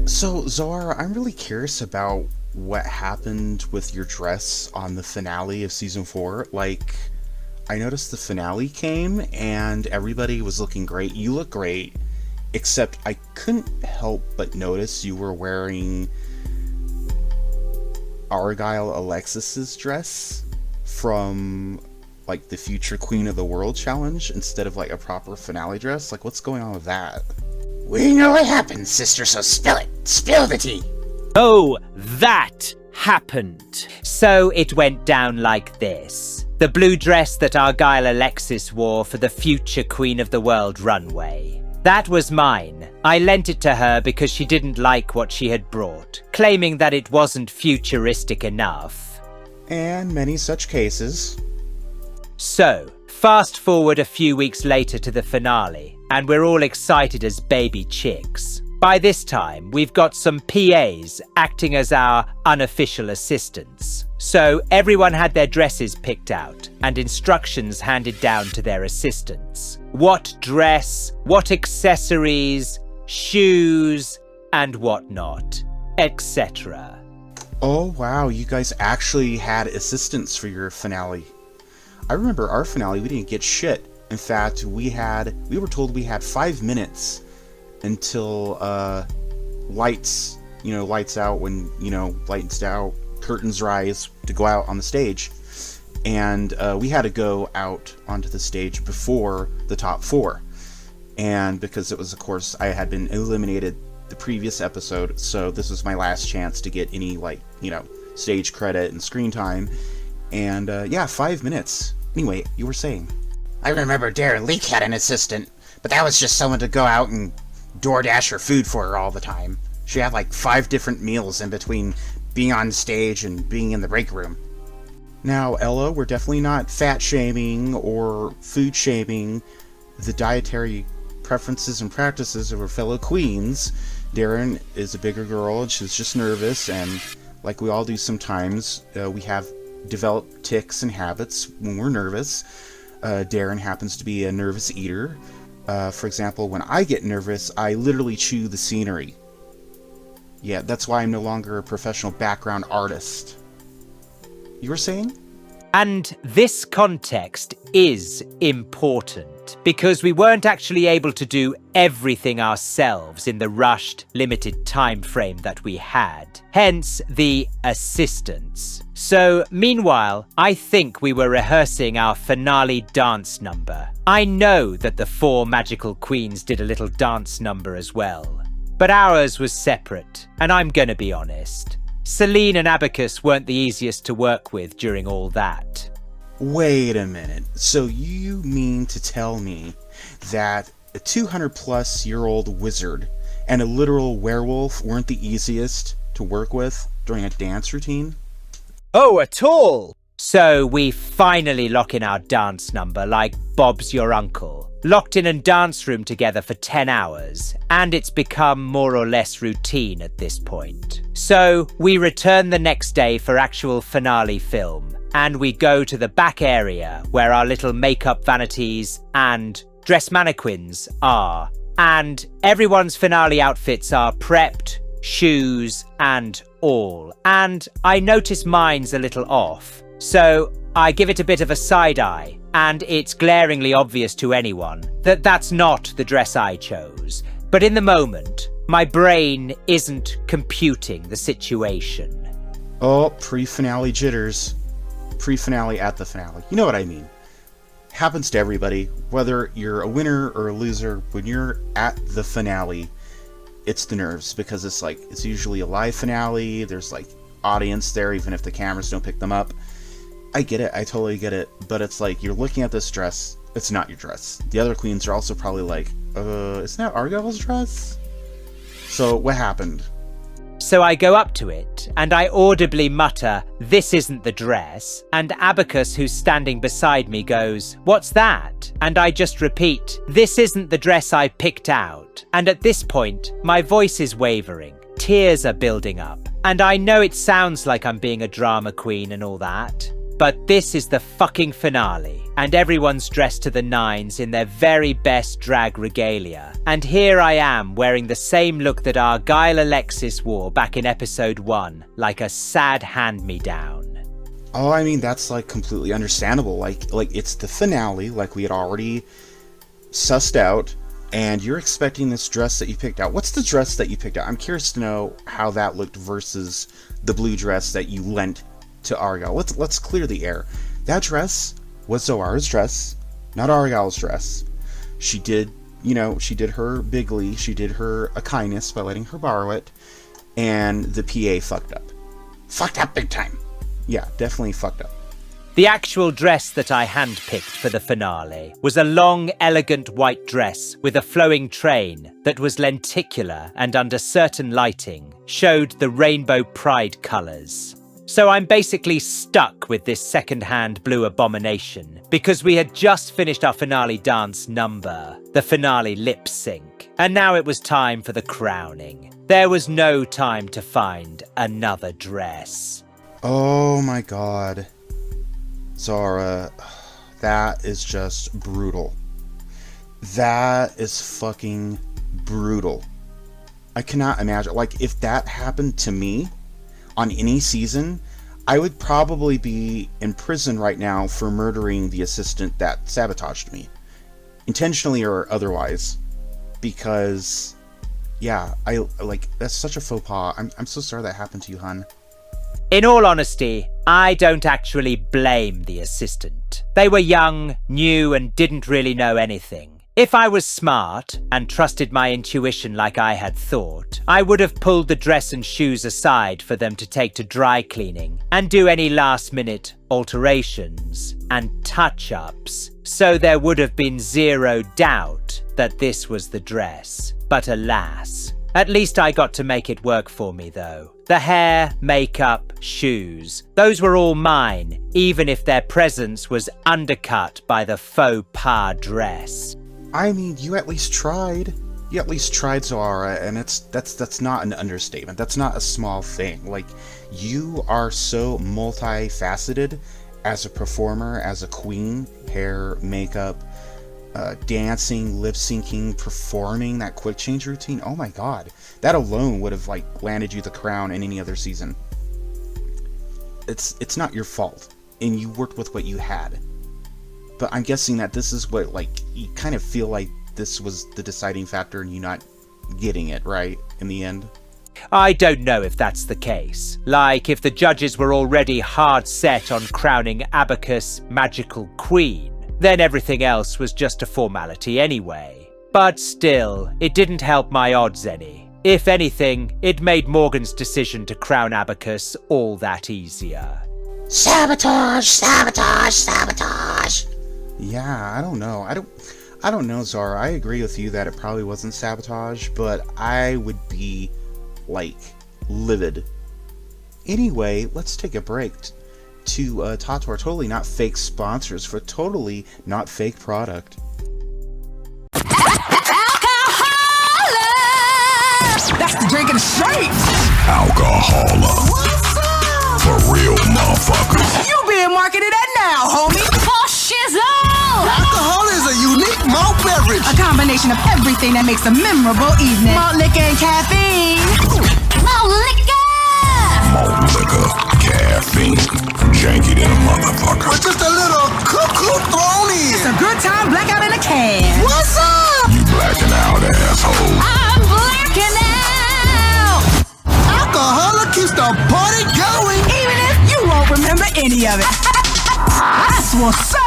So, Zoara, I'm really curious about what happened with your dress on the finale of season 4. Like, I noticed the finale came and everybody was looking great. You look great, except I couldn't help but notice you were wearing Argyle Alexis's dress from like the future Queen of the World challenge instead of like a proper finale dress. Like, what's going on with that? We know what happened, sister, so spill it. Spill the tea. Oh, that happened. So it went down like this. The blue dress that Argyle Alexis wore for the future Queen of the World runway. That was mine. I lent it to her because she didn't like what she had brought, claiming that it wasn't futuristic enough. And many such cases. So, fast forward a few weeks later to the finale, and we're all excited as baby chicks. By this time, we've got some PAs acting as our unofficial assistants. So everyone had their dresses picked out and instructions handed down to their assistants. What dress, what accessories, shoes, and whatnot, etc. Oh wow, you guys actually had assistants for your finale. I remember our finale, we didn't get shit. In fact, we were told we had 5 minutes until lights out when, lights out, curtains rise to go out on the stage. And we had to go out onto the stage before the top 4. And because it was, of course, I had been eliminated the previous episode, so this was my last chance to get any, stage credit and screen time. And, 5 minutes. Anyway, you were saying. I remember Darren Leak had an assistant, but that was just someone to go out and DoorDash her food for her all the time. She had like 5 different meals in between being on stage and being in the break room. Now, Ella, we're definitely not fat-shaming or food-shaming the dietary preferences and practices of our fellow queens. Darren is a bigger girl and she's just nervous, and like we all do sometimes, we have developed tics and habits when we're nervous. Darren happens to be a nervous eater. For example, when I get nervous, I literally chew the scenery. Yeah, that's why I'm no longer a professional background artist. You were saying? And this context is important because we weren't actually able to do everything ourselves in the rushed, limited time frame that we had. Hence the assistance. So, meanwhile, I think we were rehearsing our finale dance number. I know that the 4 magical queens did a little dance number as well. But ours was separate, and I'm gonna be honest. Celine and Abacus weren't the easiest to work with during all that. Wait a minute. So you mean to tell me that a 200-plus-year-old wizard and a literal werewolf weren't the easiest to work with during a dance routine? Oh, at all! So we finally lock in our dance number like Bob's Your Uncle. Locked in a dance room together for 10 hours, and it's become more or less routine at this point. So we return the next day for actual finale film, and we go to the back area where our little makeup vanities and dress mannequins are. And everyone's finale outfits are prepped, shoes and all. And I notice mine's a little off. So I give it a bit of a side eye, and it's glaringly obvious to anyone that that's not the dress I chose. But in the moment, my brain isn't computing the situation. Oh, pre-finale jitters. Pre-finale at the finale. You know what I mean. Happens to everybody, whether you're a winner or a loser. When you're at the finale, it's the nerves, because it's usually a live finale. There's audience there, even if the cameras don't pick them up. I get it, I totally get it, but it's you're looking at this dress, it's not your dress. The other queens are also probably isn't that Argyle's dress? So, what happened? So I go up to it, and I audibly mutter, "This isn't the dress," and Abacus, who's standing beside me, goes, "What's that?" And I just repeat, "This isn't the dress I picked out." And at this point, my voice is wavering, tears are building up, and I know it sounds like I'm being a drama queen and all that, but this is the fucking finale, and everyone's dressed to the nines in their very best drag regalia. and here I am wearing the same look that Argyle Alexis wore back in episode 1, like a sad hand-me-down. Oh, I mean, that's, like, completely understandable. Like, it's the finale, like we had already sussed out, and you're expecting this dress that you picked out. What's the dress that you picked out? I'm curious to know how that looked versus the blue dress that you lent to Argyle. Let's clear the air. That dress was Zoara's dress, not Argyle's dress. She did her bigly, she did her a kindness by letting her borrow it, and the PA fucked up. Fucked up big time. Yeah, definitely fucked up. The actual dress that I handpicked for the finale was a long, elegant white dress with a flowing train that was lenticular and under certain lighting showed the rainbow pride colours. So I'm basically stuck with this second-hand blue abomination because we had just finished our finale dance number, the finale lip sync, and now it was time for the crowning. There was no time to find another dress. Oh my god. Zoara, that is just brutal. That is fucking brutal. I cannot imagine. Like, if that happened to me on any season, I would probably be in prison right now for murdering the assistant that sabotaged me. Intentionally or otherwise. Because, yeah, that's such a faux pas. I'm so sorry that happened to you, hun. In all honesty, I don't actually blame the assistant. They were young, new, and didn't really know anything. If I was smart and trusted my intuition like I had thought, I would have pulled the dress and shoes aside for them to take to dry cleaning and do any last-minute alterations and touch-ups, so there would have been zero doubt that this was the dress. But alas, at least I got to make it work for me though. The hair, makeup, shoes, those were all mine, even if their presence was undercut by the faux pas dress. I mean, you at least tried. You at least tried, Zoara, and that's not an understatement. That's not a small thing. Like, you are so multifaceted as a performer, as a queen. Hair, makeup, dancing, lip syncing, performing that quick change routine. Oh my god, that alone would have landed you the crown in any other season. It's not your fault, and you worked with what you had. But I'm guessing that this is what you kind of feel like this was the deciding factor in you not getting it right in the end. I don't know if that's the case. Like, if the judges were already hard set on crowning Abacus Magical Queen, then everything else was just a formality anyway. But still, it didn't help my odds any. If anything, it made Morgan's decision to crown Abacus all that easier. Sabotage! Sabotage! Sabotage! Yeah, I don't know. I don't know, Zara. I agree with you that it probably wasn't sabotage, but I would be, livid. Anyway, let's take a break to talk to our totally not fake sponsors for totally not fake product. That's the drinking straight. Alcohola. What's up? For real motherfuckers. You being marketed at now, homie. For shizzle! Alcohol is a unique malt beverage. A combination of everything that makes a memorable evening. Malt liquor and caffeine. Malt liquor! Malt liquor, caffeine, janky than a motherfucker. With just a little cuckoo thrown in. It's a good time blackout in a can. What's up? You blacking out, asshole. I'm blacking out! Alcohol keeps the party going. Even if you won't remember any of it. That's what's up.